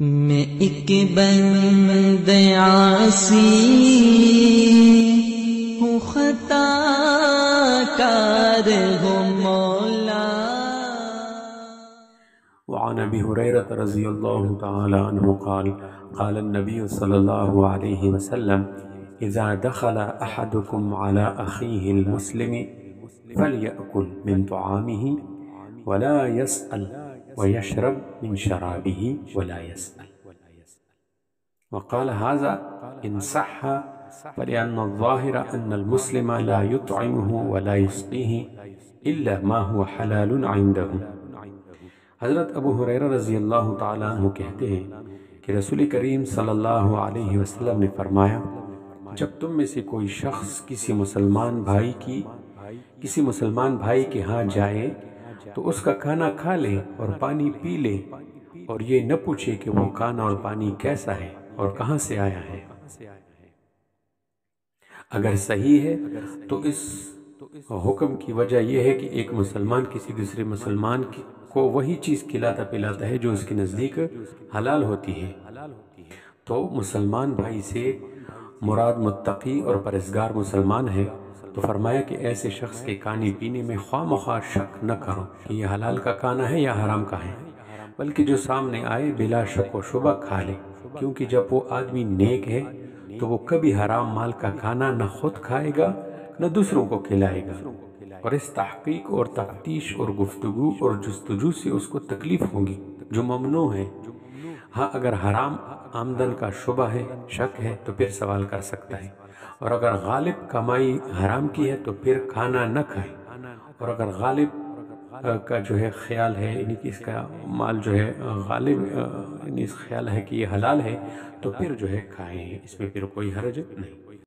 میں ایک بند عاصی ہوں، خطا کار ہوں مولا۔ وعن ابی ہریرہ رضی اللہ تعالی عنہ قال قال النبی صلی اللہ علیہ وسلم اذا دخل احدكم على اخیہ المسلم فلیأکل من طعامه ولا يسأل ويشرب من شرابه ولا يسأل. وقال هذا إن صح فلأن الظاهر أن المسلم لا يطعمه ولا يسقيه إلا ما هو حلال عنده. حضرت ابو ہریرہ رضی اللہ تعالیٰ عنہ کہتے ہیں کہ رسول کریم صلی اللہ علیہ وسلم نے فرمایا، جب تم میں سے کوئی شخص کسی مسلمان بھائی کے ہاں جائے تو اس کا کھانا کھا لے اور پانی پی لے، اور یہ نہ پوچھے کہ وہ کھانا اور پانی کیسا ہے اور کہاں سے آیا ہے۔ اگر صحیح ہے تو اس حکم کی وجہ یہ ہے کہ ایک مسلمان کسی دوسرے مسلمان کو وہی چیز کھلاتا پلاتا ہے جو اس کے نزدیک حلال ہوتی ہے۔ تو مسلمان بھائی سے مراد متقی اور پرہیزگار مسلمان ہے، تو فرمایا کہ ایسے شخص کے کھانے پینے میں خواہ مخواہ شک نہ کرو کہ یہ حلال کا کھانا ہے یا حرام کا ہے، بلکہ جو سامنے آئے بلا شک و شبہ کھا لے، کیونکہ جب وہ آدمی نیک ہے تو وہ کبھی حرام مال کا کھانا نہ خود کھائے گا نہ دوسروں کو کھلائے گا، اور اس تحقیق اور تفتیش اور گفتگو اور جستجو سے اس کو تکلیف ہوگی جو ممنوع ہے۔ ہاں اگر حرام آمدن کا شبہ ہے، شک ہے، تو پھر سوال کر سکتا ہے، اور اگر غالب کمائی حرام کی ہے تو پھر کھانا نہ کھائے، اور اگر غالب کا جو ہے خیال ہے، یعنی کہ اس کا مال جو ہے غالب یعنی اس خیال ہے کہ یہ حلال ہے، تو پھر جو ہے کھائیں، اس میں پھر کوئی حرج نہیں۔